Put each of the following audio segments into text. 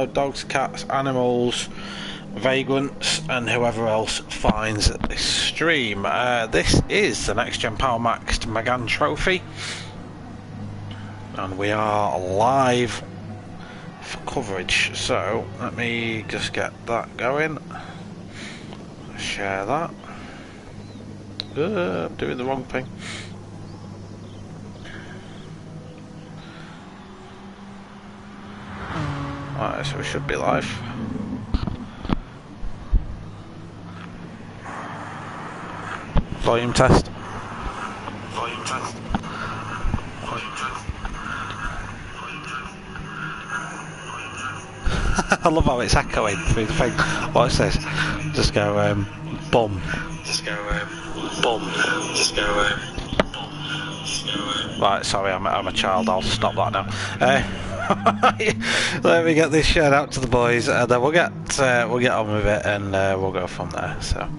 dogs, cats, animals, vagrants, and whoever else finds this stream. This is the NxtGen PMR Magan Trophy, and we are live for coverage. So let me just get that going. Share that. I'm doing the wrong thing. Alright, so we should be live. Volume test. Volume test. Volume test. I love how it's echoing through the thing. What's this? Just go, bum. Just go, bum. Just go, bum. Just go, Right, sorry, I'm a child. I'll stop that now. Let me get this shared out to the boys, and then we'll get on with it, and we'll go from there. So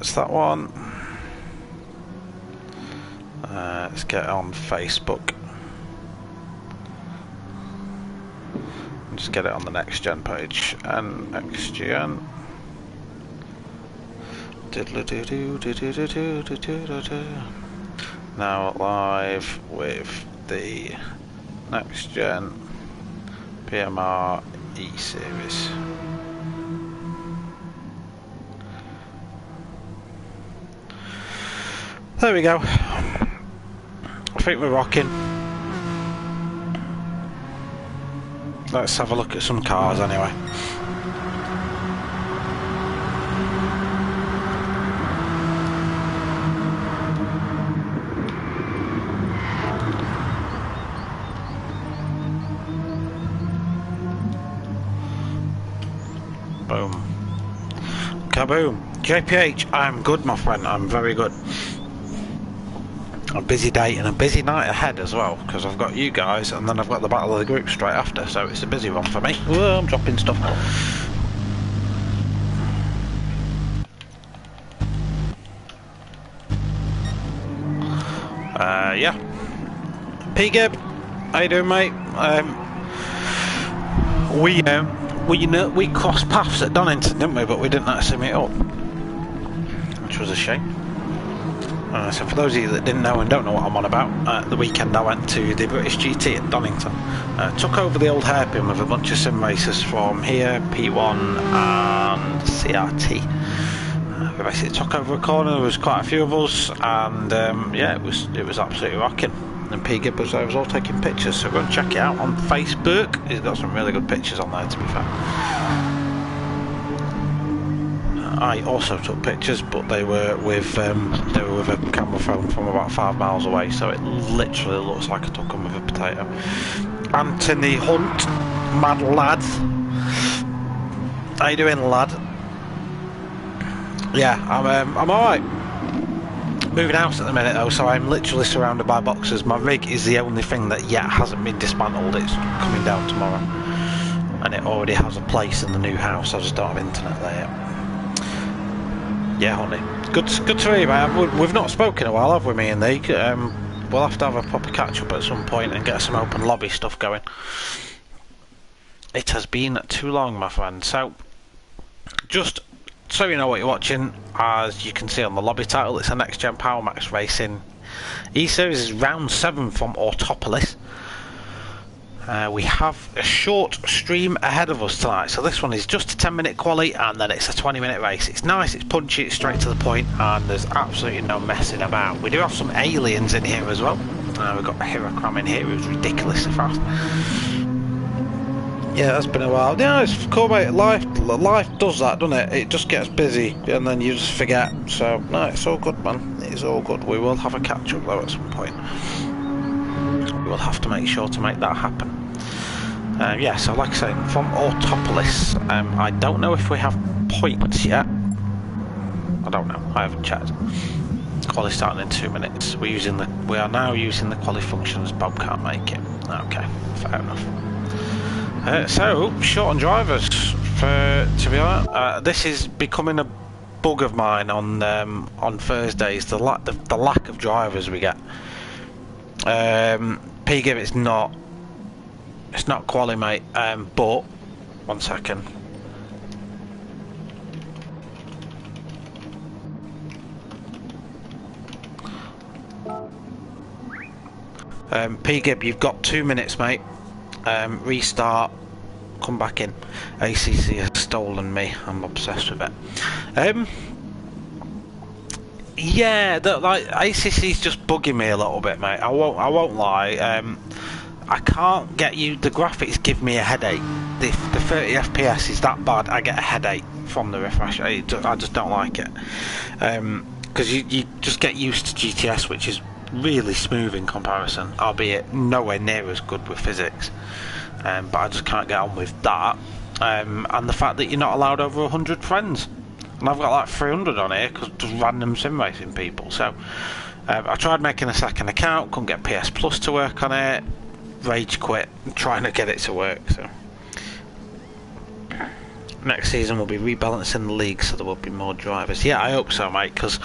it's that one. Let's get on Facebook and just get it on the NxtGen page. And NxtGen. Now live with the NxtGen PMR eSeries. There we go. I think we're rocking. Let's have a look at some cars anyway. Boom. Kaboom. JPH, I'm good, my friend. I'm very good. A busy day and a busy night ahead as well, because I've got you guys and then I've got the Battle of the Group straight after, so it's a busy one for me. Whoa, I'm dropping stuff. Yeah. P-Gib, how you doing, mate? We crossed paths at Donington, didn't we? But we didn't actually meet up, which was a shame. So for those of you that didn't know and don't know what I'm on about, the weekend I went to the British GT at Donington. Took over the old hairpin with a bunch of sim racers from here, P1 and CRT. We basically took over a corner. There was quite a few of us, and yeah, it was absolutely rocking. And P-Gib was there, I was all taking pictures, so go and check it out on Facebook. He's got some really good pictures on there, to be fair. I also took pictures, but they were with a camera phone from about 5 miles away, so it literally looks like I took them with a potato. Anthony Hunt, mad lad. How you doing, lad? Yeah, I'm alright. Moving house at the minute though, so I'm literally surrounded by boxes. My rig is the only thing that yet hasn't been dismantled. It's coming down tomorrow, and it already has a place in the new house. I just don't have internet there yet. Yeah, honey. Good to hear you, mate. We've not spoken in a while, have we, me and thee? We'll have to have a proper catch-up at some point and get some open lobby stuff going. It has been too long, my friend. So, just so you know what you're watching, as you can see on the lobby title, it's a NxtGen PowerMax Racing eSeries. Is round 7 from Autopolis. We have a short stream ahead of us tonight, so this one is just a 10-minute quali and then it's a 20-minute race. It's nice, it's punchy, it's straight to the point, and there's absolutely no messing about. We do have some aliens in here as well. We've got Hirocram in here who's ridiculously fast. Yeah, that's been a while. Yeah, it's cool, mate. Life does that, doesn't it? It just gets busy and then you just forget. So no, it's all good, man. It's all good. We will have a catch-up though at some point. We'll have to make sure to make that happen. Yeah, so like I say, from Autopolis, I don't know if we have points yet. I don't know, I haven't checked. Quali starting in 2 minutes. We are now using the quali functions. Bob can't make it. Okay, fair enough. So short on drivers. To be honest, this is becoming a bug of mine on Thursdays. The lack of drivers we get. PGIB, it's not quali, mate. But 1 second. PGIB, you've got 2 minutes, mate. Restart. Come back in. ACC has stolen me. I'm obsessed with it. Yeah, like ACC's just bugging me a little bit, mate. I won't lie. I can't get you. The graphics give me a headache. The 30 FPS is that bad. I get a headache from the refresh. I just don't like it. Because you just get used to GTS, which is really smooth in comparison, albeit nowhere near as good with physics. But I just can't get on with that. And the fact that you're not allowed over 100 friends. And I've got like 300 on here because just random sim racing people. So I tried making a second account, couldn't get PS Plus to work on it, rage quit, trying to get it to work. So next season we'll be rebalancing the league so there will be more drivers. Yeah, I hope so, mate, because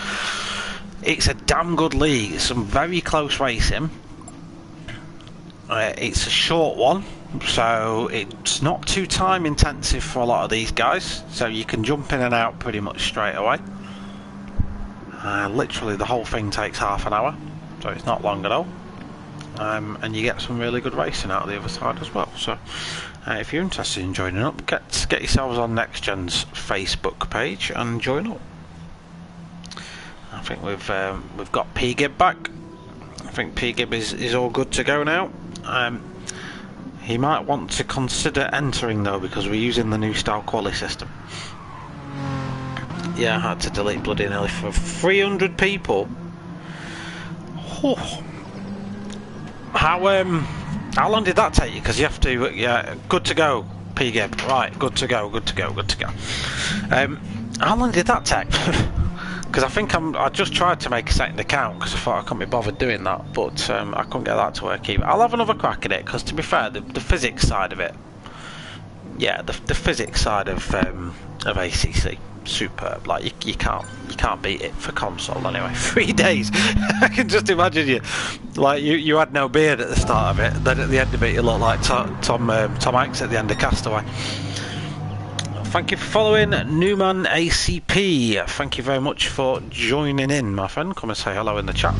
it's a damn good league. It's some very close racing. It's a short one, so it's not too time intensive for a lot of these guys, so you can jump in and out pretty much straight away. Literally the whole thing takes half an hour, so it's not long at all. And you get some really good racing out of the other side as well. So if you're interested in joining up, get yourselves on NxtGen's Facebook page and join up. I think we've got PGIB back. I think PGIB is all good to go now. He might want to consider entering though, because we're using the new style quali system. Yeah, I had to delete bloody nearly for 300 people. Oh. How long did that take you? Because you have to. Yeah, good to go, PGIB. Right, good to go. How long did that take? Because I think I just tried to make a second account because I thought I couldn't be bothered doing that, but I couldn't get that to work either. I'll have another crack at it because, to be fair, the physics side of it, yeah, the physics side of ACC, superb. Like you can't beat it for console anyway. 3 days, I can just imagine you, like you had no beard at the start of it, then at the end of it you look like Tom Hanks at the end of Castaway. Thank you for following, Newman ACP. Thank you very much for joining in, my friend. Come and say hello in the chat.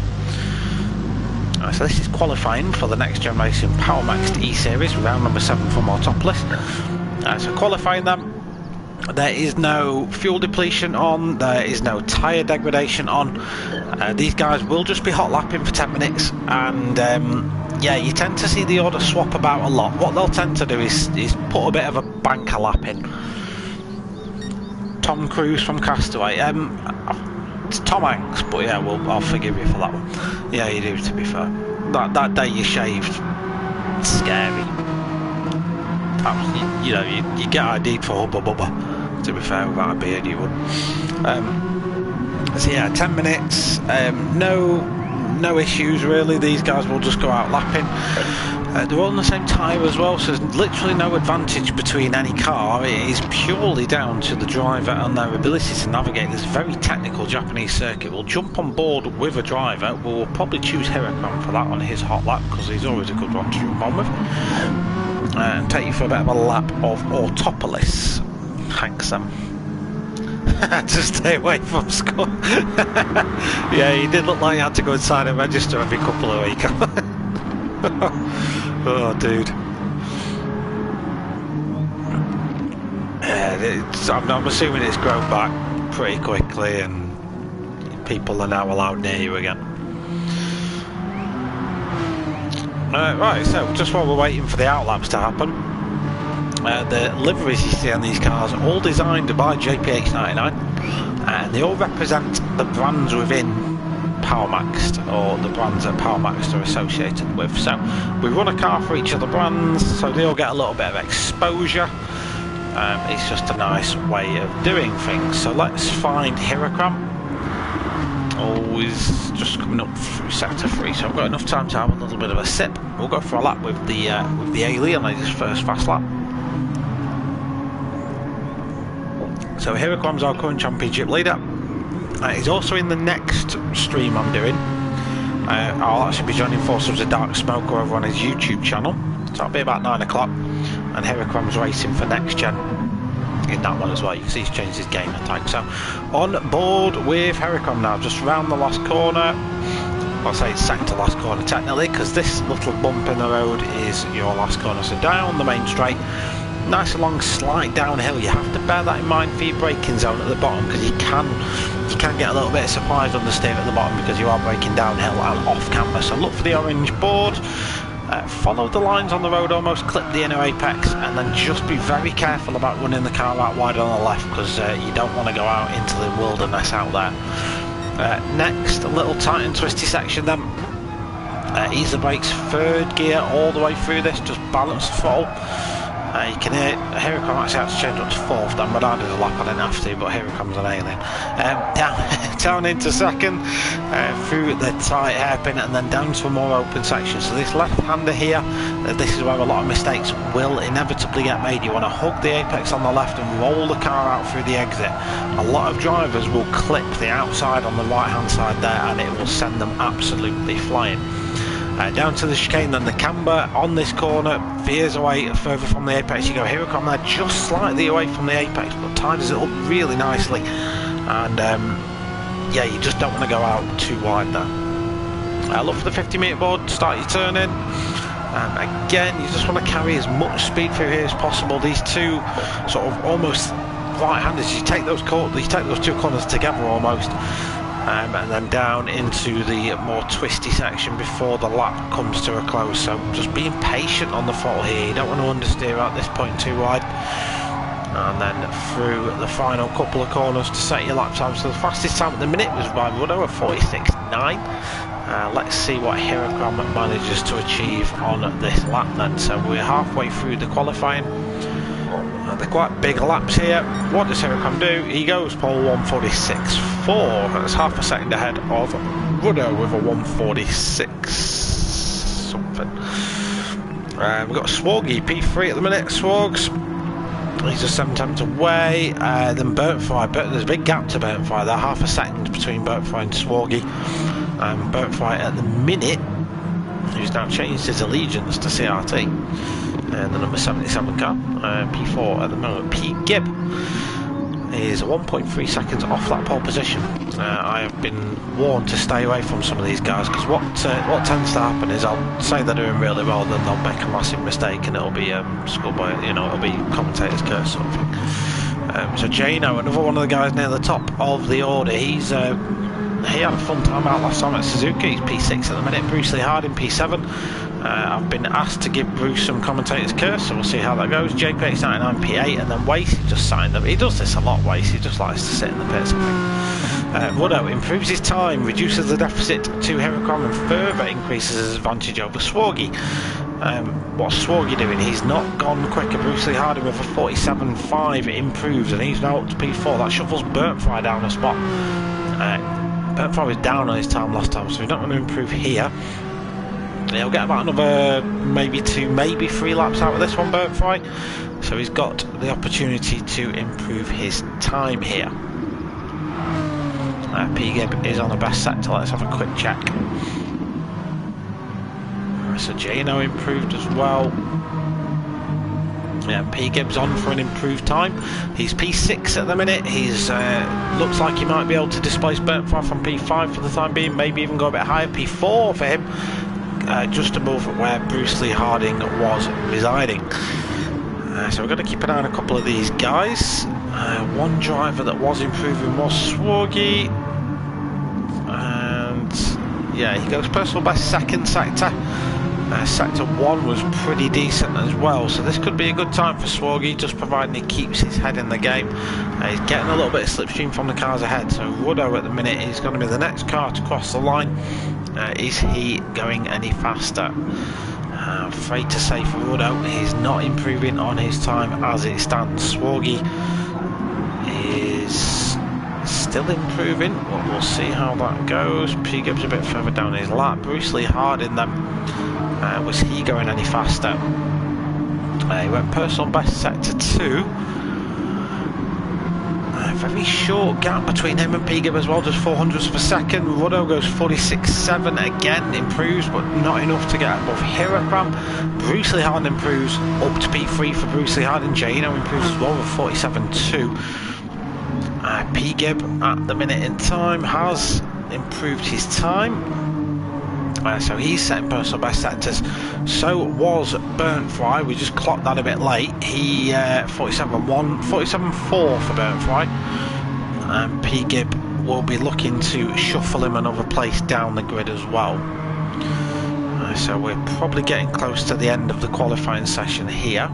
So this is qualifying for the Next Gen Racing Power Maxed eSeries, round number 7 from Autopolis. So qualifying them, there is no fuel depletion on, there is no tyre degradation on. These guys will just be hot lapping for 10 minutes, and yeah, you tend to see the order swap about a lot. What they'll tend to do is put a bit of a banker lap in. Tom Cruise from Castaway. It's Tom Hanks, but yeah, I'll forgive you for that one. Yeah, you do, to be fair. That day you shaved, scary. You know, you get ID'd for Hubba Bubba. To be fair, without a beard, you would. So yeah, 10 minutes. No issues really. These guys will just go out lapping. They're all on the same tyre as well, so there's literally no advantage between any car. It is purely down to the driver and their ability to navigate this very technical Japanese circuit. We'll jump on board with a driver. We'll probably choose Hirakam for that on his hot lap, because he's always a good one to jump on with. And take you for a bit of a lap of Autopolis. Hanksome. To stay away from school. Yeah, he did look like he had to go and sign a register every couple of weeks. Oh, dude. I'm assuming it's grown back pretty quickly and people are now allowed near you again. Right, so just while we're waiting for the outlaps to happen, the liveries you see on these cars are all designed by JPH99, and they all represent the brands within PowerMaxed, or the brands that PowerMaxed are associated with. So we run a car for each of the brands, so they all get a little bit of exposure. It's just a nice way of doing things. So let's find Hirakam. Always just coming up through sector 3, so I've got enough time to have a little bit of a sip. We'll go for a lap with the Alien on his first fast lap. So Hirakam's our current championship leader. He's also in the next stream I'm doing. I'll actually be joining forces with Dark Smoker over on his YouTube channel, so it'll be about 9 o'clock, and Heracom's racing for NxtGen in that one as well. You can see he's changed his game tag. So on board with Heracom now, just round the last corner. I'll say it's second to last corner technically, because this little bump in the road is your last corner. So down the main straight, nice long slight downhill. You have to bear that in mind for your braking zone at the bottom, because you can get a little bit surprised on the steer at the bottom, because you are braking downhill and off camber. So look for the orange board, follow the lines on the road, almost clip the inner apex, and then just be very careful about running the car out wide on the left, because you don't want to go out into the wilderness out there. Next, a little tight and twisty section then. Ease the brakes, third gear all the way through this, just balance the throttle. You can hear Heracom actually had to change up to fourth then, but I did a lap, I didn't have to, but here comes an alien. Down into second, through the tight hairpin, and then down to a more open section. So this left-hander here, this is where a lot of mistakes will inevitably get made. You want to hug the apex on the left and roll the car out through the exit. A lot of drivers will clip the outside on the right-hand side there, and it will send them absolutely flying. Down to the chicane, then the camber on this corner veers away further from the apex. You go Heracom there, just slightly away from the apex, but tidies it up really nicely. And yeah, you just don't want to go out too wide there. Look for the 50-metre board, start your turn in. Again, you just want to carry as much speed through here as possible. These two sort of almost right-handers, you take those two corners together almost. And then down into the more twisty section before the lap comes to a close. So just being patient on the throttle here. You don't want to understeer at this point too wide. And then through the final couple of corners to set your lap time. So the fastest time at the minute was by Ruddo at 46.9. Let's see what Heracom manages to achieve on this lap then. So we're halfway through the qualifying. They're quite big laps here. What does Heracom do? He goes pole 146.4. That's half a second ahead of Ruddo with a 146 something. We've got Swoggy P3 at the minute. Swogs, he's just 7 tenths away. Then Burntfry, there's a big gap to Burntfry there, half a second between Burntfry and Swoggy. Burntfry at the minute, who's now changed his allegiance to CRT. The number 77 car, P4 at the moment. P Gibb is 1.3 seconds off that pole position. I have been warned to stay away from some of these guys, because what tends to happen is I'll say they're doing really well, then they'll make a massive mistake, and it'll be schoolboy, you know, it'll be commentator's curse sort of thing. So Jano, another one of the guys near the top of the order, he had a fun time out last time at Suzuka. He's P6 at the minute. Bruce Lee Harding P7. I've been asked to give Bruce some commentator's curse, so we'll see how that goes. JPX99 P8, and then Wace, he just signed them. He does this a lot, Wace. He just likes to sit in the pits, I think. Ruddo improves his time, reduces the deficit to Heracom, and further increases his advantage over Swoggy. What's Swoggy doing? He's not gone quicker. Bruce Lee Harding with a 47.5 improves, and he's now up to P4. That shuffles Burntfry down a spot. Burntfry was down on his time last time, so he's not going to improve here. He'll get about another maybe 2, maybe 3 laps out of this one, Burntfry. So he's got the opportunity to improve his time here. P-Gib is on the best sector. Let's have a quick check. So Jano improved as well. Yeah, P-Gib's on for an improved time. He's P6 at the minute. He's looks like he might be able to displace Burntfry from P5 for the time being, maybe even go a bit higher. P4 for him, just above where Bruce Lee Harding was residing. So we're going to keep an eye on a couple of these guys. One driver that was improving was Swoggy, and yeah, he goes personal best second sector. Sector 1 was pretty decent as well, so this could be a good time for Swoggy, just providing he keeps his head in the game. He's getting a little bit of slipstream from the cars ahead, so Ruddo at the minute is going to be the next car to cross the line. Is he going any faster? I'm afraid to say for Ruddo, he's not improving on his time as it stands. Swoggy is still improving, but we'll see how that goes. P-Gibbs a bit further down his lap. Bruce Lee Harding then, was he going any faster? He went personal best sector 2. A very short gap between him and P-Gib as well, just 400ths per second. Ruddo goes 46.7, again improves, but not enough to get above Hirakram. Bruce Lee Harden improves up to P3 for Bruce Lee Harden. Jano improves as well with 47.2. P-Gib at the minute in time has improved his time. So he's setting personal best sectors. So was Burnt Fry. We just clocked that a bit late. He 47.1, 47.4 for Burnt Fry. And P-Gib will be looking to shuffle him another place down the grid as well. So we're probably getting close to the end of the qualifying session here.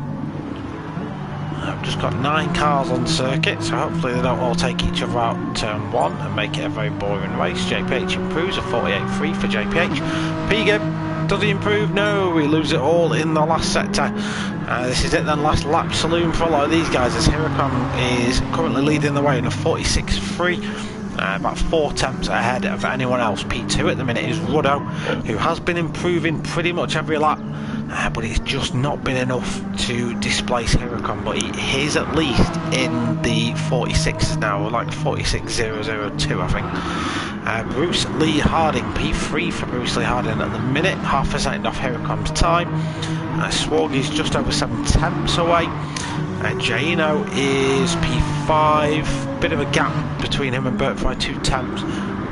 I've just got 9 cars on circuit, so hopefully they don't all take each other out turn 1 and make it a very boring race. JPH improves, a 48.3 for JPH. P-Gib, does he improve? No, we lose it all in the last sector. This is it then, last lap saloon for a lot of these guys, as Hirakram is currently leading the way in a 46.3. About 4 tenths ahead of anyone else. P2 at the minute is Ruddo, who has been improving pretty much every lap. But it's just not been enough to displace Hirakram, but he is at least in the 46 now, like 46.002 I think. Bruce Lee Harding, P3 for Bruce Lee Harding at the minute, half a second off Hirakram's time. Swoggy's just over 7 tenths away. Jano is P5, bit of a gap between him and Burnt Fry, 2 tenths.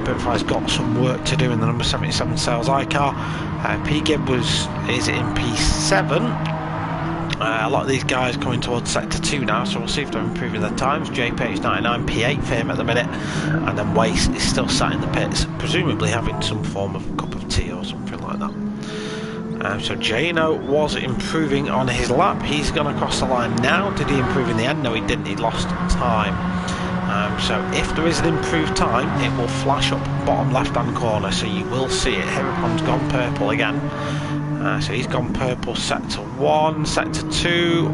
Burnt Fry's got some work to do in the number 77 sales iCar. P-Gib is in P7. A lot of these guys coming towards sector 2 now, so we'll see if they're improving their times. JPH 99, P8 for him at the minute, and then Wace is still sat in the pits, presumably having some form of cup of tea or something like that. So Jano was improving on his lap. He's gone across the line now. Did he improve in the end? No, he didn't. He lost time. So if there is an improved time, it will flash up bottom left hand corner, so you will see it. Hirakram's gone purple again. So he's gone purple sector 1, sector 2.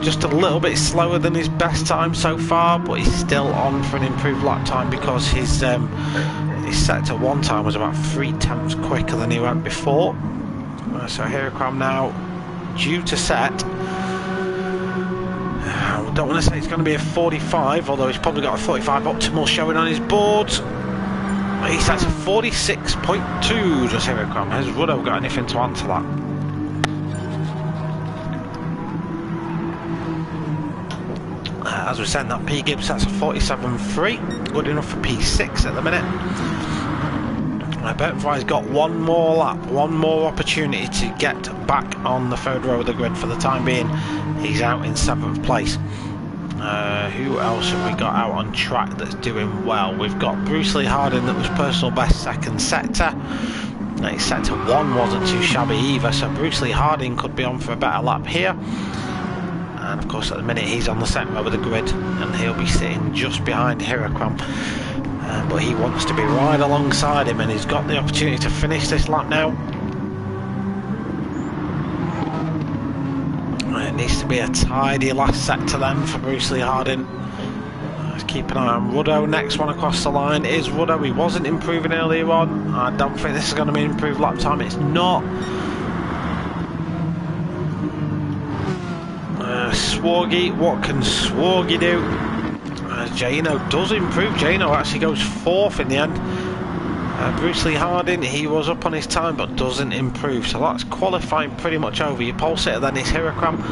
Just a little bit slower than his best time so far, but he's still on for an improved lap time because his sector 1 time was about 3 tenths quicker than he went before. So Hirakram now due to set. I don't want to say it's going to be a 45, although he's probably got a 45 optimal showing on his board. He sets a 46.2, just Hirakram. Has Ruddo got anything to answer that? As we said, that P-Gib sets a 47.3, good enough for P6 at the minute. Burnt Fry's got one more lap, one more opportunity to get back on the third row of the grid. For the time being, he's out in 7th place. Who else have we got out on track that's doing well? We've got Bruce Lee Harding that was personal best second sector. His sector 1 wasn't too shabby either, so Bruce Lee Harding could be on for a better lap here. And of course at the minute he's on the second row of the grid and he'll be sitting just behind Hirakram. But he wants to be right alongside him, and he's got the opportunity to finish this lap now. It needs to be a tidy last sector then for Bruce Lee Harding. Let's keep an eye on Ruddo. Next one across the line is Ruddo. He wasn't improving earlier on. I don't think this is going to be an improved lap time. It's not. Swoggy, what can Swoggy do? Jano does improve. Jano actually goes 4th in the end. Bruce Lee Harding, he was up on his time but doesn't improve, so that's qualifying pretty much over. Your pole sitter then is Hirakram.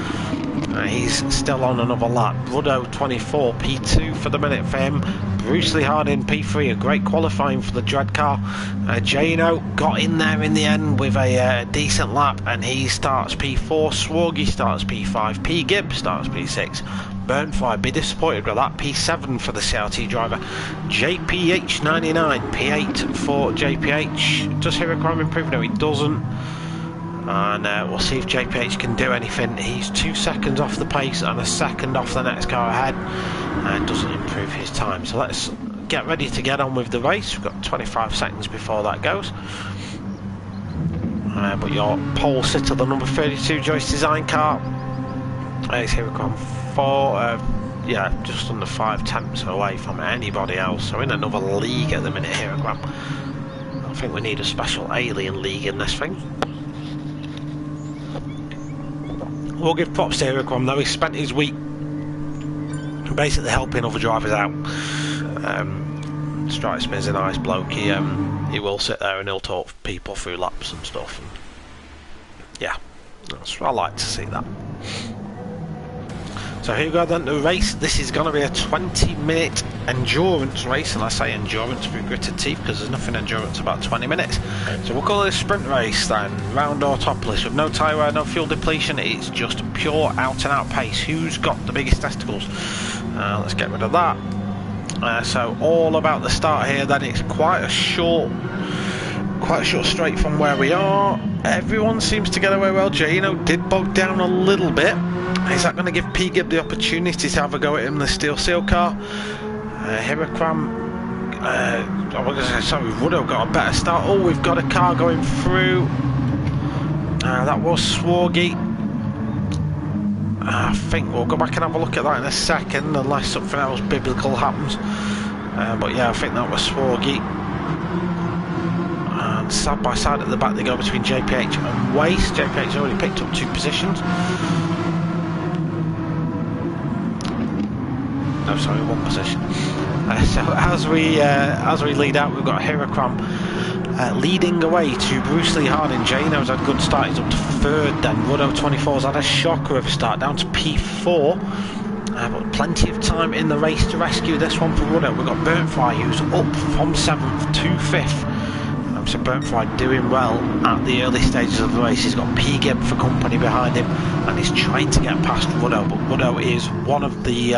He's still on another lap. Ruddo 24, P2 for the minute for him. Bruce Lee Harding P3, a great qualifying for the Dread car. Jano got in there in the end with a decent lap, and he starts P4. Swoggy starts P5. P-Gib starts P6. Burnt Fry, be disappointed with that. P7 for the CRT driver. JPH 99, P8 for JPH. Does Hirakram improve? No, he doesn't. And we'll see if JPH can do anything. He's 2 seconds off the pace and a second off the next car ahead, and doesn't improve his time. So let's get ready to get on with the race. We've got 25 seconds before that goes. But your pole sitter, the number 32 Joyce Design car, is Hirakram 4, yeah, just under 5 tenths away from anybody else. So in another league at the minute, Hirakram. I think we need a special alien league in this thing. We'll give props to Hirakram though. He spent his week basically helping other drivers out. Strikes me as a nice bloke. He will sit there and he'll talk people through laps and stuff. And yeah, I like to see that. So here we go then, the race. This is going to be a 20-minute endurance race, and I say endurance with gritted teeth because there's nothing endurance about 20 minutes. So we'll call it a sprint race then, round Autopolis, with no tyre wear, no fuel depletion. It's just pure out-and-out pace. Who's got the biggest testicles? Let's get rid of that. So all about the start here then. It's quite a short straight from where we are. Everyone seems to get away well. Gino did bog down a little bit. Is that going to give P. Gibb the opportunity to have a go at him in the steel seal car? Hirakram, Ruddo got a better start. Oh, we've got a car going through. That was Swargy. I think we'll go back and have a look at that in a second, unless something else biblical happens. But yeah, I think that was Swargy. And side by side at the back they go between JPH and Waste. JPH already picked up 2 positions. No, sorry, 1 position. So as we lead out, we've got Hirakram leading away to Bruce Lee Harding. Jano's had a good start, he's up to 3rd then. Ruddo 24's had a shocker of a start, down to P4. But plenty of time in the race to rescue this one for Ruddo. We've got Burntfry, who's up from 7th to 5th. So Burntfry doing well at the early stages of the race. He's got P. Gibb for company behind him, and he's trying to get past Ruddo. But Ruddo is one of the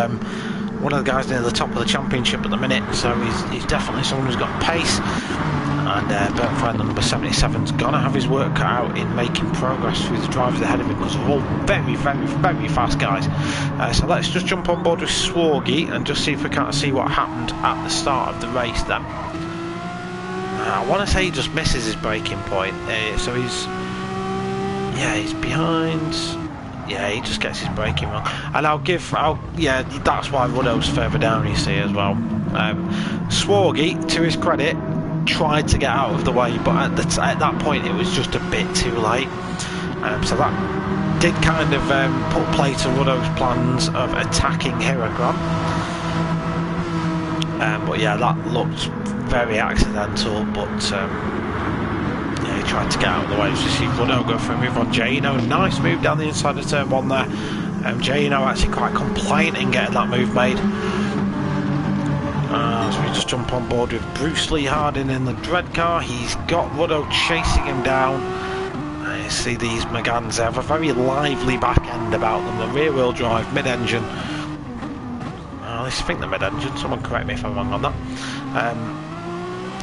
guys near the top of the championship at the minute, so he's definitely someone who's got pace. And Burntfry, the number 77's gonna have his work cut out in making progress through the drivers ahead of him, because they're all very, very, very fast guys. So let's just jump on board with Swargy and just see if we can't see what happened at the start of the race then. I want to say he just misses his braking point, so he's behind. Yeah, he just gets his braking wrong, and yeah, that's why Ruddo's further down, you see, as well. Swargy, to his credit, tried to get out of the way, but at that point it was just a bit too late. So that did kind of put play to Ruddo's plans of attacking Hirakram. But yeah, that looked very accidental, but yeah, he tried to get out of the way. Just see Ruddo go for a move on Jano. Nice move down the inside of turn 1 there. Jano actually quite compliant in getting that move made. So we just jump on board with Bruce Lee Harding in the Dread car. He's got Ruddo chasing him down. You see these Megans, they have a very lively back end about them. The rear wheel drive, mid-engine. I think the mid-engine, someone correct me if I'm wrong on that.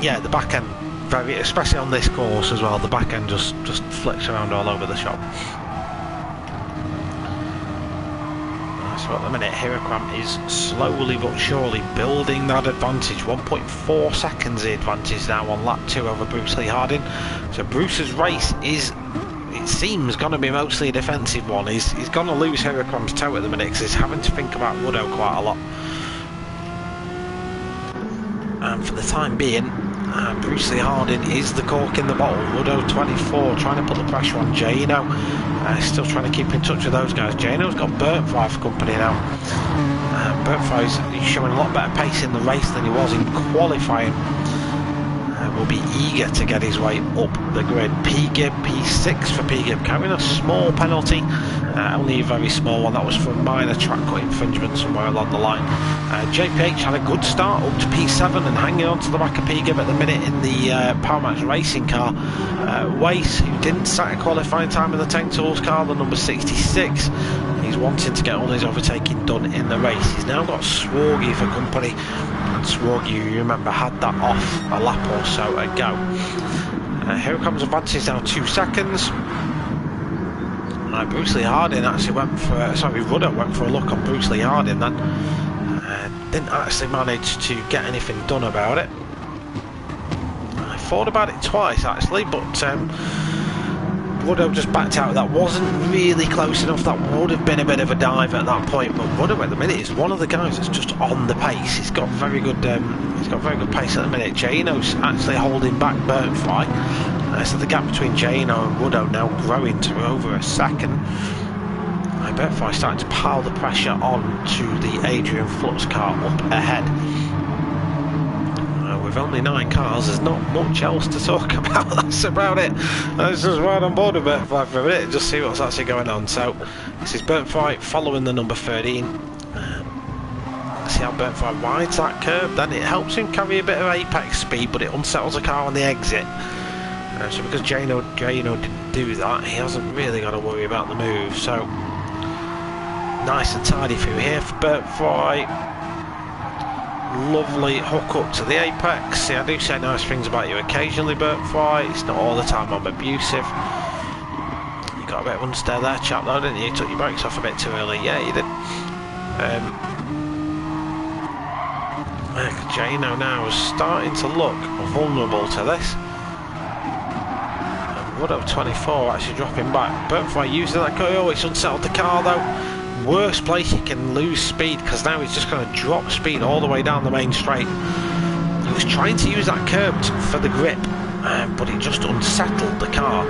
Yeah, the back end, very, especially on this course as well, the back end just flicks around all over the shop. So at the minute, Hirakram is slowly but surely building that advantage. 1.4 seconds the advantage now on lap 2 over Bruce Lee Harding. So Bruce's race is, it seems, going to be mostly a defensive one. He's going to lose Hirakram's toe at the minute because he's having to think about Ruddo quite a lot. And for the time being, Bruce Lee Harding is the cork in the bottle. Ruddo 24 trying to put the pressure on Jano. Still trying to keep in touch with those guys. Jano's got Burntfry for company now. Burntfry's showing a lot better pace in the race than he was in qualifying. Will be eager to get his way up the grid. P. Gibb, P6 for P. Gibb, carrying a small penalty, only a very small one. That was for a minor track cut infringement somewhere along the line. JPH had a good start up to P7 and hanging on to the back of P. Gibb at the minute in the Powermax racing car. Wace, who didn't set a qualifying time in the Tank Tools car, the number 66. He's wanting to get all his overtaking done in the race. He's now got Swargy for company. Swargy, you remember, had that off a lap or so ago. Here comes advantage now, 2 seconds. Bruce Lee Harding actually went for, Ruddo went for a look on Bruce Lee Harding then. Didn't actually manage to get anything done about it. I thought about it twice actually, but Ruddo just backed out. That wasn't really close enough. That would have been a bit of a dive at that point. But Ruddo at the minute is one of the guys that's just on the pace. He's got very good. He's got very good pace at the minute. Jano's actually holding back Burntfry. So the gap between Jano and Ruddo now growing to over a second. Bertfry starting to pile the pressure on to the Adrian Flux car up ahead. With only 9 cars, there's not much else to talk about. That's about it. I was just right on board with Bertfry for a minute and just see what's actually going on. So this is Bertfry following the number 13. See how Bertfry rides that curve, then it helps him carry a bit of apex speed, but it unsettles the car on the exit. So because Jano didn't do that, he hasn't really got to worry about the move. So nice and tidy through here for Bertfry. Lovely hook up to the apex. See, I do say nice things about you occasionally, Bertfry. It's not all the time I'm abusive. You got a bit of understeer there, chap, though, didn't you? You took your brakes off a bit too early. Yeah, you did. Jano now is starting to look vulnerable to this. Wood up 24 actually dropping back. Bertfry using that car. Oh, it's unsettled the car though. Worst place he can lose speed, because now he's just going to drop speed all the way down the main straight. He was trying to use that curb for the grip, but it just unsettled the car.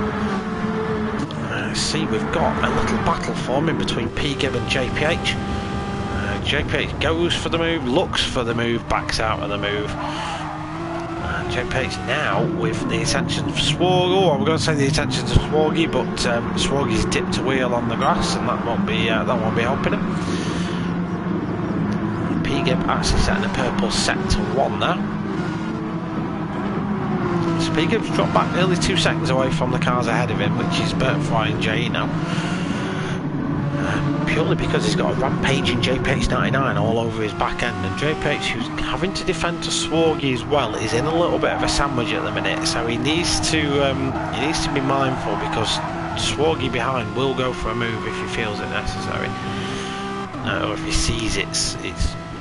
See, we've got a little battle forming between P-Gib and JPH. JPH goes for the move, looks for the move, backs out of the move. JPH now with the intentions of Swargy. Oh, I'm going to say the intentions of Swargy, but Swargy's dipped a wheel on the grass, and that won't be helping him. P-Gib actually setting a purple set to 1 now. So P-Gib's dropped back nearly 2 seconds away from the cars ahead of him, which is Bertfry and Jano. Purely because he's got a rampaging JPH 99 all over his back end, and JPH, who's having to defend to Swargy as well, is in a little bit of a sandwich at the minute. So he needs to be mindful, because Swargy behind will go for a move if he feels it necessary, or if he sees it's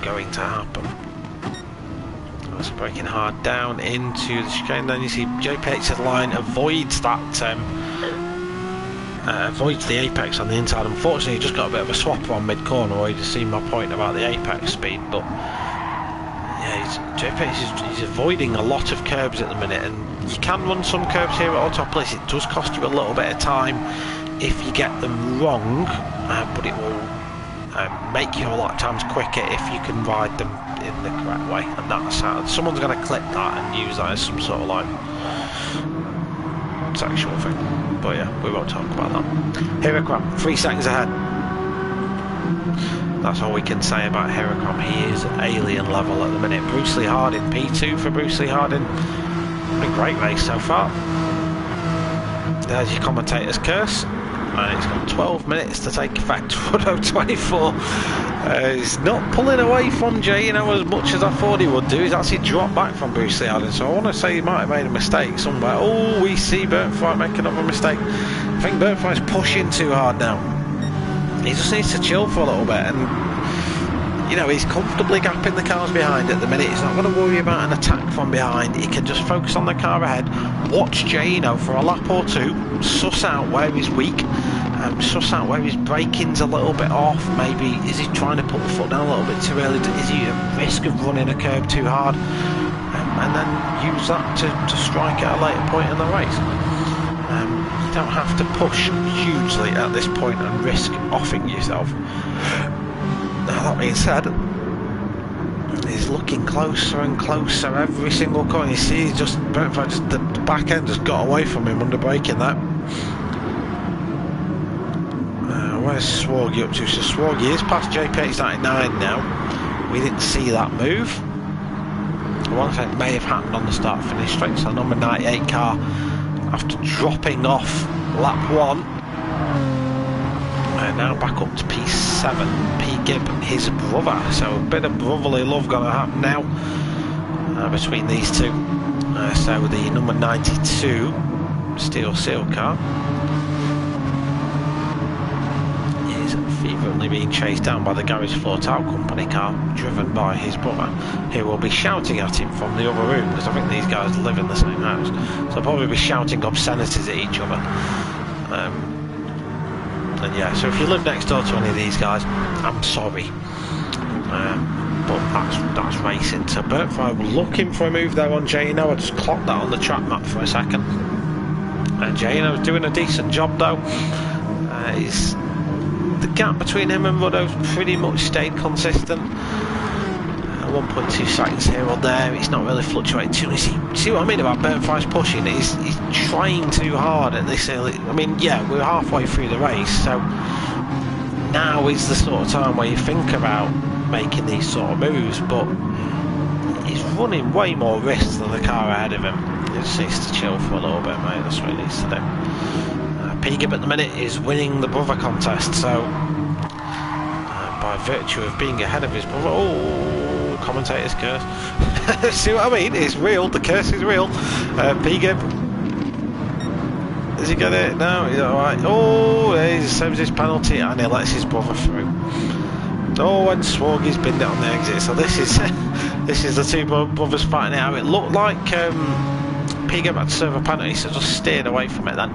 going to happen. So braking hard down into the chicane. Then you see JPH's line avoids that. Avoids the apex on the inside. Unfortunately, he just got a bit of a swapper on mid-corner where you just seen my point about the apex speed, but yeah, JPH is avoiding a lot of curbs at the minute, and you can run some curbs here at Autopolis. It does cost you a little bit of time if you get them wrong, but it will make you a lot of times quicker if you can ride them in the correct way, and that's how someone's going to clip that and use that as some sort of like sexual thing. But yeah, we won't talk about that. Hiracram, 3 seconds ahead. That's all we can say about Hiracram. He is alien level at the minute. Bruce Lee Harding, P2 for Bruce Lee Harding. Been a great race so far. There's your commentator's curse. And it's got 12 minutes to take effect. Wood 24. He's not pulling away from Jano as much as I thought he would do. He's actually dropped back from Bruce Lee Harding, so I want to say he might have made a mistake somewhere. Oh, we see Bertfry make another mistake. I think Bertfry's pushing too hard now. He just needs to chill for a little bit, and you know, he's comfortably gapping the cars behind at the minute. He's not going to worry about an attack from behind. He can just focus on the car ahead, watch Jano for a lap or two, suss out where he's weak, suss out where his braking's a little bit off. Maybe is he trying to put the foot down a little bit too early? Is he at risk of running a curb too hard? And then use that to strike at a later point in the race. You don't have to push hugely at this point and risk offing yourself. Now that being said, he's looking closer and closer every single corner. You see, he's just the back end just got away from him under braking that. Where's Swargy up to? So Swargy is past JPH 99 now. We didn't see that move. One thing may have happened on the start finish straight. So number 98 car, after dropping off lap 1. Now back up to P7, P-Gib, his brother. So a bit of brotherly love going to happen now between these two. So the number 92 Steel Seal car is fervently being chased down by the Garage Floor Tile Company car, driven by his brother, who will be shouting at him from the other room, because I think these guys live in the same house. So they'll probably be shouting obscenities at each other. And yeah, so if you live next door to any of these guys, I'm sorry, but that's racing. So Bertfry looking for a move there on Jano. I just clocked that on the track map for a second, and Jano's doing a decent job though. He's the gap between him and Ruddo's pretty much stayed consistent. 1.2 seconds here or there, it's not really fluctuating too much. See what I mean about Bernfrei's pushing? He's trying too hard at this early. I mean, yeah, we're halfway through the race, so now is the sort of time where you think about making these sort of moves, but he's running way more risks than the car ahead of him. He just needs to chill for a little bit, mate, that's what he needs to do. P-Gib at the minute is winning the brother contest, so by virtue of being ahead of his brother, oh, commentator's curse. See what I mean? It's real, the curse is real. P-Gib, is he got it? No, he's alright. Oh, he saves his penalty and he lets his brother through. Oh, and Swoggy's binned it on the exit, so this is the two brothers fighting it out. It looked like P-Gib had to serve a penalty, so just steered away from it then.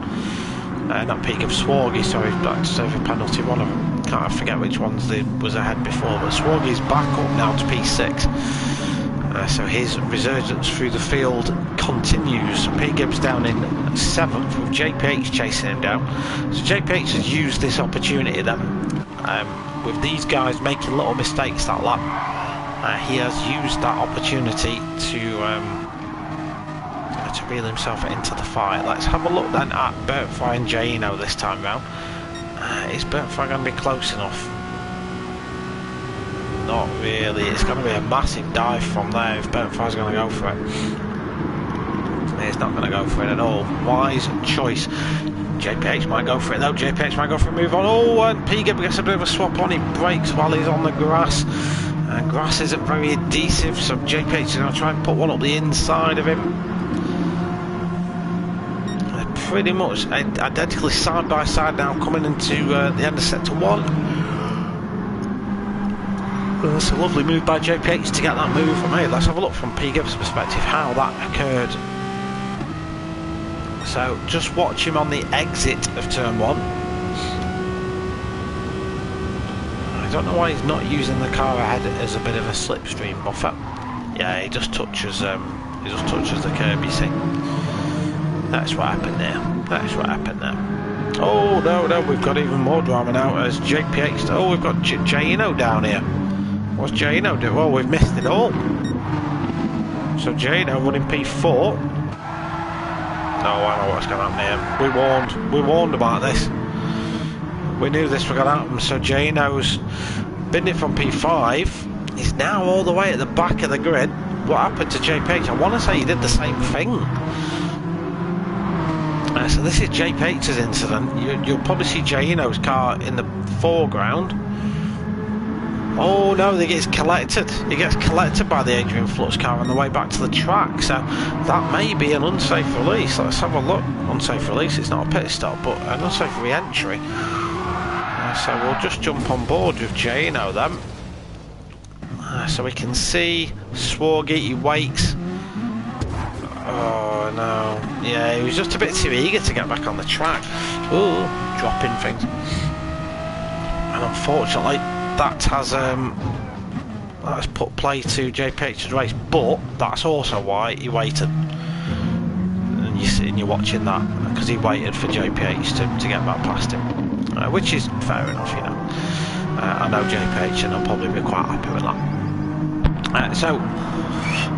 Not P-Gib, Swoggy, sorry, had to serve a penalty, one of them. I forget which ones was ahead before, but Swoggy's back up now to P6. So his resurgence through the field continues. P-Gib's down in 7th with JPH chasing him down. So JPH has used this opportunity then, with these guys making little mistakes that lap. He has used that opportunity to reel himself into the fight. Let's have a look then at Bernfrei and Jaino this time round. Is Bernfrei going to be close enough? Not really. It's going to be a massive dive from there if Bernfrei's going to go for it. He's not going to go for it at all. Wise choice. JPH might go for it though. JPH might go for a move on. Oh, and P-Gib gets a bit of a swap on. He brakes while he's on the grass. Grass isn't very adhesive, so JPH is going to try and put one up the inside of him. Pretty much identically side by side now, coming into the end of sector 1. That's a lovely move by JPH to get that move from here. Let's have a look from P-Gib's perspective how that occurred. So just watch him on the exit of turn 1. I don't know why he's not using the car ahead as a bit of a slipstream buffer. Yeah, he just touches the curb, you see. That's what happened there. That's what happened there. Oh no, we've got even more drama now as JPH. Oh, we've got Jaino down here. What's Jaino doing? Well, we've missed it all. So Jaino running P4. Oh, I know what's going to happen here. We warned about this. We knew this was going to happen. So Jaino's binned it from P5. He's now all the way at the back of the grid. What happened to JPH? I want to say he did the same thing. So this is JPH's incident. You'll probably see Jaino's car in the foreground. Oh no, he gets collected. He gets collected by the Adrian Flux car on the way back to the track. So that may be an unsafe release. Let's have a look. Unsafe release. It's not a pit stop, but an unsafe re-entry. So we'll just jump on board with Jaino then. So we can see Swoggy. He waits. Oh no, yeah, he was just a bit too eager to get back on the track. Ooh, dropping things. And unfortunately, that has put play to JPH's race, but that's also why he waited. And you're watching that, because he waited for JPH to get back past him. Which is fair enough, you know. I know JPH and I'll probably be quite happy with that. So,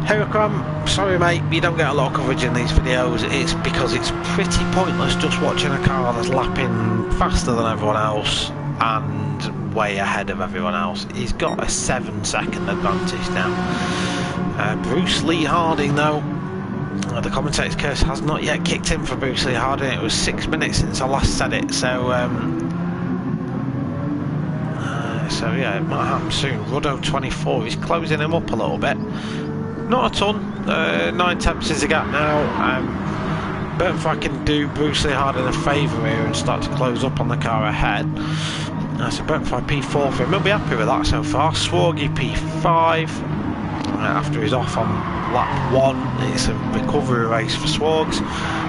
here I come. Sorry mate, you don't get a lot of coverage in these videos. It's because it's pretty pointless just watching a car that's lapping faster than everyone else and way ahead of everyone else. He's got a 7-second advantage now. Bruce Lee Harding though, the commentator's curse has not yet kicked in for Bruce Lee Harding. It was 6 minutes since I last said it, so yeah, it might happen soon. Ruddo 24 is closing him up a little bit. Not a ton, 9 tenths is the gap now. Bernfrei can do Bruce Lee Harding a favour here and start to close up on the car ahead. So Bernfrei P4 for him, he'll be happy with that so far. Swoggy P5, after he's off on lap 1, it's a recovery race for Swogs.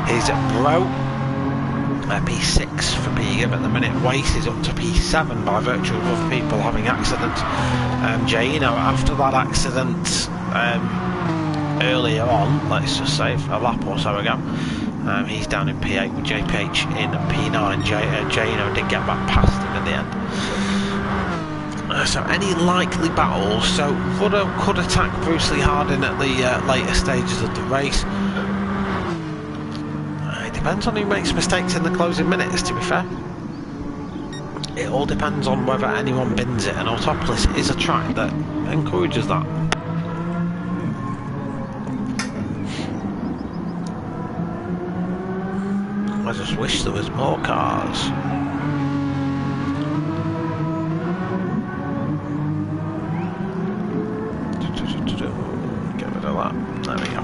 His bro, P6 for P-Gib at the minute. Wace is up to P7 by virtue of other people having accidents. Jaino, after that accident earlier on, let's just say a lap or so ago, he's down in P8 with JPH in P9. Jaino did get back past him in the end. So any likely battles, so Ruddo could attack Bruce Lee Harding at the later stages of the race. It depends on who makes mistakes in the closing minutes, to be fair. It all depends on whether anyone bins it, and Autopolis is a track that encourages that. I just wish there was more cars. Get rid of that. There we go.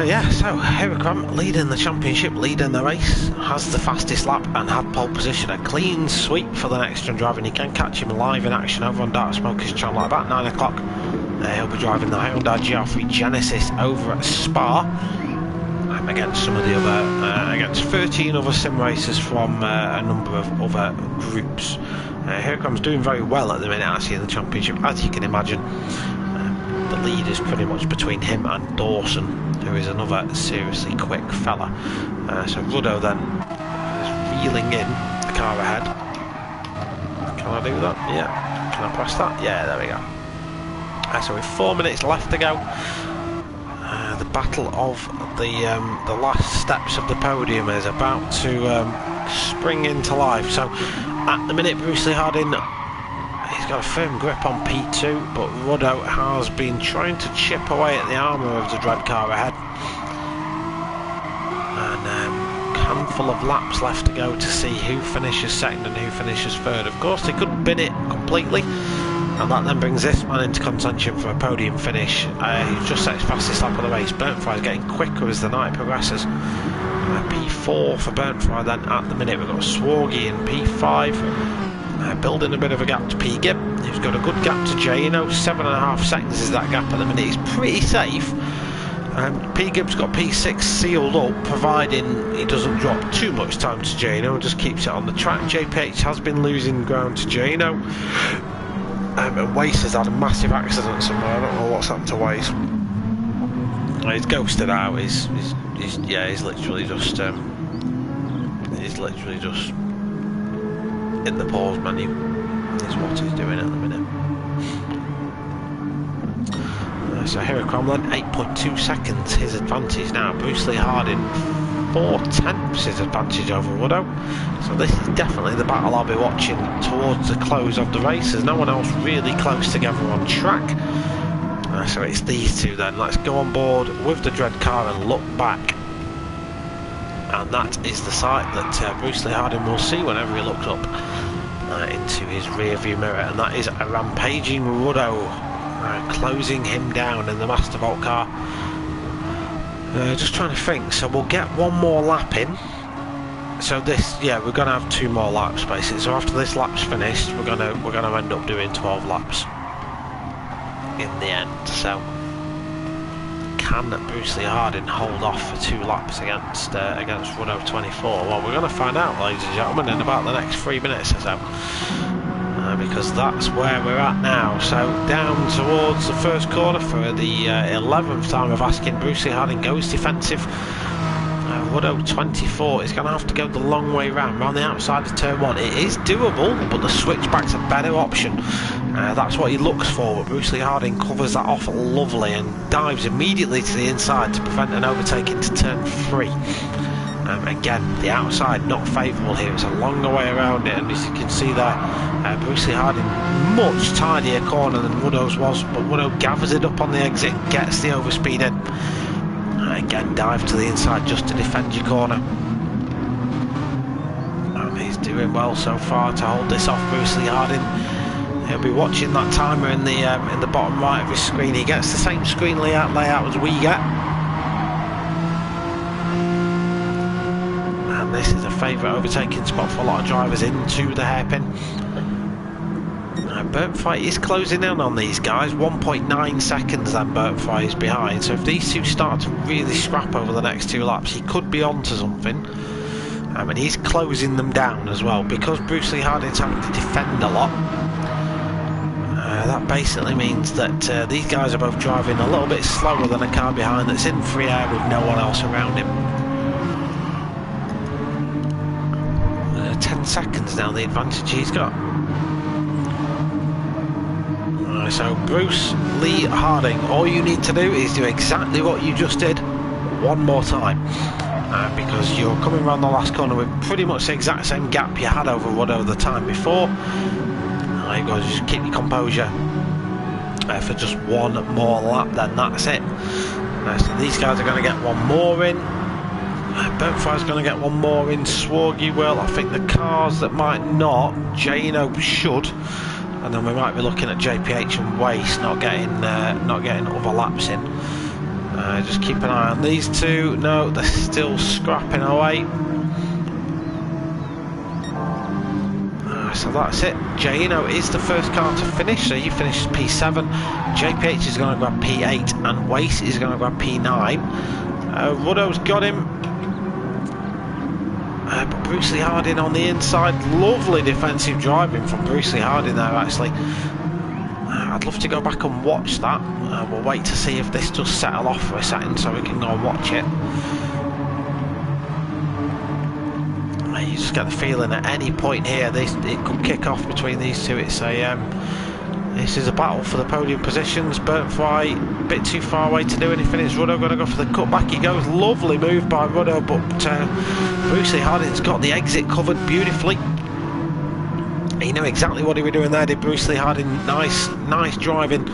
Yeah, so here we come, leading the championship, leading the race, has the fastest lap and had pole position. A clean sweep for the NxtGen driver, and you can catch him live in action over on Dark Smoker's channel at about 9 o'clock. He'll be driving the Hyundai GR3 Genesis over at Spa. Against some of the other, against 13 other sim racers from a number of other groups. Here comes doing very well at the minute actually in the championship, as you can imagine. The lead is pretty much between him and Dawson, who is another seriously quick fella. So Ruddo then is reeling in the car ahead. Can I do that? Yeah. Can I press that? Yeah, there we go. So with 4 minutes left to go, the battle of the last steps of the podium is about to spring into life. So at the minute, Bruce Lee Harding, he's got a firm grip on P2, but Ruddo has been trying to chip away at the armour of the dread car ahead. And a handful of laps left to go to see who finishes second and who finishes third. Of course, they could bin it completely, and that then brings this man into contention for a podium finish. He's just set his fastest lap of the race. Burnfry is getting quicker as the night progresses. P4 for Burnfry then at the minute. We've got Swargy in P5. Building a bit of a gap to P Gibb, who's got a good gap to Jano. 7.5 seconds is that gap at the minute. He's pretty safe. P Gibb's got P6 sealed up, providing he doesn't drop too much time to Jano and just keeps it on the track. JPH has been losing ground to Jano. And Wace has had a massive accident somewhere. I don't know what's happened to Wace. He's ghosted out. He's literally just in the pause menu is what he's doing at the minute. So here at Cromlin, 8.2 seconds his advantage now. Bruce Lee Harding 4/10 his advantage over Ruddo. So this is definitely the battle I'll be watching towards the close of the race. There's no one else really close together on track. So it's these two then. Let's go on board with the dread car and look back. And that is the sight that Bruce Lee Harding will see whenever he looks up into his rear view mirror, and that is a rampaging Ruddo closing him down in the Master Vault car. Just trying to think, so we'll get one more lap in. So this, yeah, we're going to have 2 more laps basically. So after this lap's finished, we're going to end up doing 12 laps in the end. So can Bruce Lee Harding hold off for 2 laps against Ruddo 24? Well, we're going to find out, ladies and gentlemen, in about the next 3 minutes or so. Because that's where we're at now. So down towards the first corner for the 11th time of asking. Bruce Lee Harding goes defensive. Ruddo 24 is going to have to go the long way round the outside of turn 1. It is doable, but the switchback's a better option. That's what he looks for, but Bruce Lee Harding covers that off lovely and dives immediately to the inside to prevent an overtaking to turn 3. Again, the outside not favourable here. It's a longer way around it, and as you can see there, Bruce Lee Harding much tidier corner than Ruddo's was, but Ruddo gathers it up on the exit, gets the overspeed in. Again, dive to the inside just to defend your corner. And he's doing well so far to hold this off, Bruce Lee Harding. He'll be watching that timer in the bottom right of his screen. He gets the same screen layout as we get. This is a favourite overtaking spot for a lot of drivers into the hairpin. Burnfry is closing in on these guys. 1.9 seconds then Burnfry is behind. So if these two start to really scrap over the next 2 laps, he could be onto something. And he's closing them down as well. Because Bruce Lee Harding's having to defend a lot, that basically means that these guys are both driving a little bit slower than a car behind that's in free air with no one else around him. 10 seconds now the advantage he's got. So Bruce Lee Harding, all you need to do is do exactly what you just did one more time, because you're coming around the last corner with pretty much the exact same gap you had over Ruddo the time before. You've got to just keep your composure for just one more lap, then that's it. So these guys are going to get one more in. Boatfire's going to get one more in. Swargy will. I think the cars that might not, Jano should, and then we might be looking at JPH and Waste not getting other laps in. Just keep an eye on these two. No, they're still scrapping away. So that's it. Jano is the first car to finish, so he finishes P7. JPH is going to grab P8 and Waste is going to grab P9. Ruddo's got him. But Bruce Lee Harding on the inside. Lovely defensive driving from Bruce Lee Harding there, actually. I'd love to go back and watch that. We'll wait to see if this does settle off for a second so we can go and watch it. You just get the feeling at any point here it could kick off between these two. It's a this is a battle for the podium positions. Burntfly a bit too far away to do anything. Is Ruddo going to go for the cutback? He goes. Lovely move by Ruddo, but Bruce Lee Harding's got the exit covered beautifully. He knew exactly what he was doing there, did Bruce Lee Harding. Nice driving.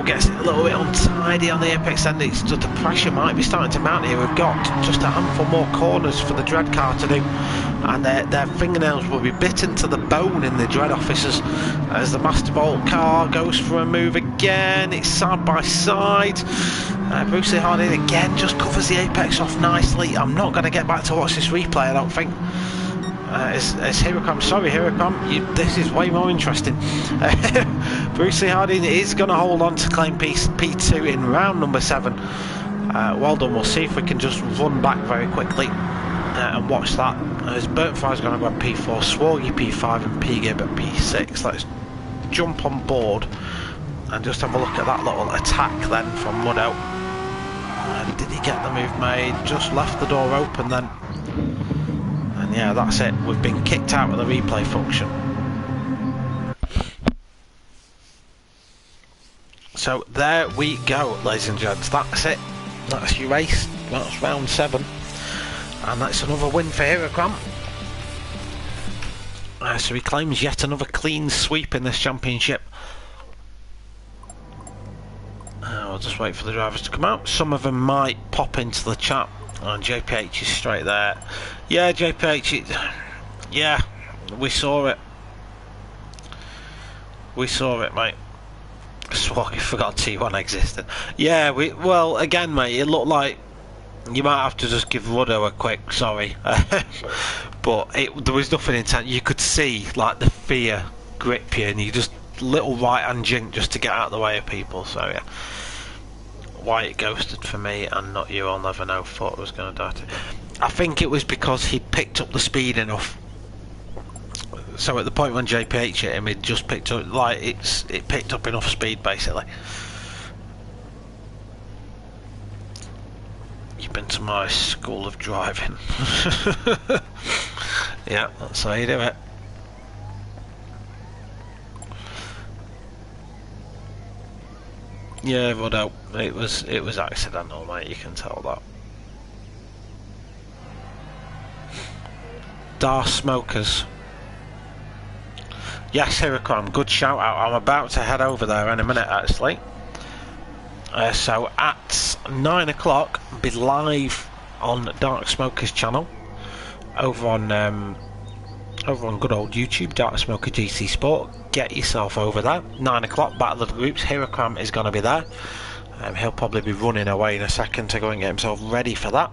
Gets it a little bit untidy on the apex end. It's just the pressure might be starting to mount here. We've got just a handful more corners for the Dread car to do, and their fingernails will be bitten to the bone in the Dread officers as the Mastervolt car goes for a move again. It's side by side. Bruce Lee Harding again just covers the apex off nicely. I'm not going to get back to watch this replay, I don't think. It's Hirocam, sorry Hirocam, this is way more interesting. Bruce Lee Harding is going to hold on to claim P2 in round number 7. Well done. We'll see if we can just run back very quickly and watch that. As Burntfire's going to grab P4, Swargy P5 and P-Gib at P6. Let's jump on board and just have a look at that little attack then from Ruddo. Did he get the move made? Just left the door open then. And yeah, that's it. We've been kicked out of the replay function. So there we go, ladies and gents. That's it. That's your race. That's round 7. And that's another win for Hirocam. So he claims yet another clean sweep in this championship. I'll just wait for the drivers to come out. Some of them might pop into the chat. And JPH is straight there. Yeah, JPH, yeah, we saw it. We saw it, mate. I forgot T1 existed. Yeah, well, again, mate, it looked like you might have to just give Ruddo a quick sorry. But there was nothing intent. You could see, like, the fear grip you, and you just little right-hand jink just to get out of the way of people, so yeah. Why it ghosted for me and not you, I'll never know. Thought it was going to die. I think it was because he picked up the speed enough. So at the point when JPH hit him, it just picked up, like, it picked up enough speed basically. You've been to my school of driving. Yeah, that's how you do it. Yeah, Ruddo, it was accidental, mate, you can tell that. Dar Smokers. Yes, Hirocam, good shout out. I'm about to head over there in a minute actually. So at 9 o'clock, be live on Dark Smokers channel over on good old YouTube, Dark Smoker GC Sport. Get yourself over there. 9 o'clock, Battle of the Groups. Hirocam is going to be there. He'll probably be running away in a second to go and get himself ready for that.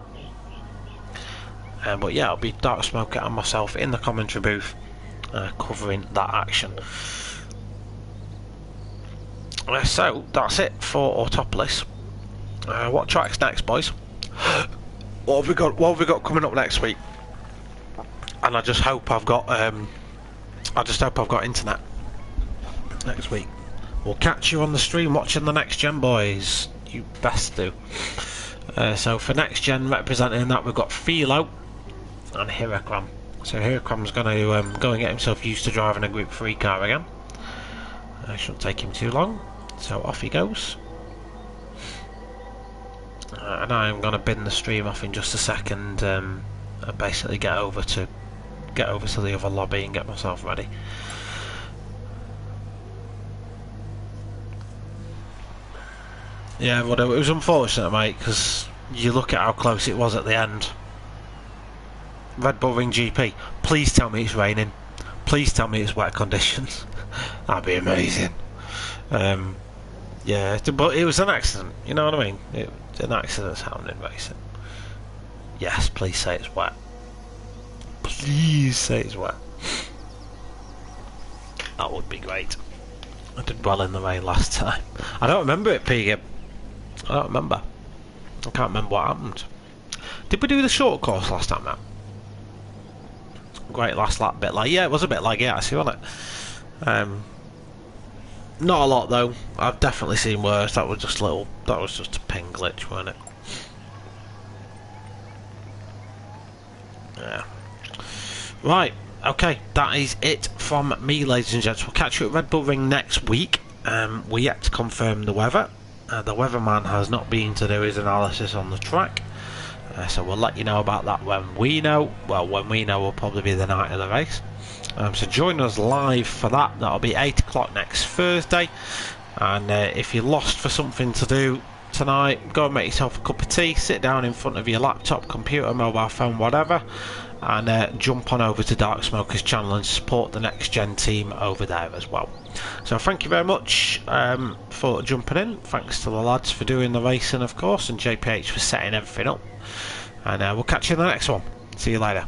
But yeah, it'll be Dark Smoker and myself in the commentary booth covering that action. So that's it for Autopolis. What track's next, boys? What have we got coming up next week? And I just hope I've got internet next week. We'll catch you on the stream watching the NxtGen, boys. You best do. So for NxtGen representing that, we've got Philo and Hirocam. So Hirocam's going to go and get himself used to driving a Group 3 car again. Shouldn't take him too long. So off he goes. And I'm going to bin the stream off in just a second, and basically get over to the other lobby and get myself ready. Yeah, but it was unfortunate, mate, because you look at how close it was at the end. Red Bull Ring GP, please tell me it's raining. Please tell me it's wet conditions. That'd be amazing. Yeah, but it was an accident, you know what I mean? It's an accident sounding racing. Yes, please say it's wet. Please say it's wet. That would be great. I did well in the rain last time. I don't remember it, Peggy. I don't remember. I can't remember what happened. Did we do the short course last time now? Great last lap, bit like, yeah, it was a bit like it actually, wasn't it? Not a lot though. I've definitely seen worse. That was just a ping glitch, wasn't it? Yeah. Right. Okay. That is it from me, ladies and gents. We'll catch you at Red Bull Ring next week. We're yet to confirm the weather. The weatherman has not been to do his analysis on the track. So we'll let you know about that when we know. Well, when we know will probably be the night of the race. So join us live for that. That'll be 8 o'clock next Thursday. And if you're lost for something to do tonight, go and make yourself a cup of tea, sit down in front of your laptop, computer, mobile phone, whatever, and jump on over to Dark Smoker's channel and support the NxtGen team over there as well. So thank you very much for jumping in. Thanks to the lads for doing the racing, of course, and JPH for setting everything up. And we'll catch you in the next one. See you later.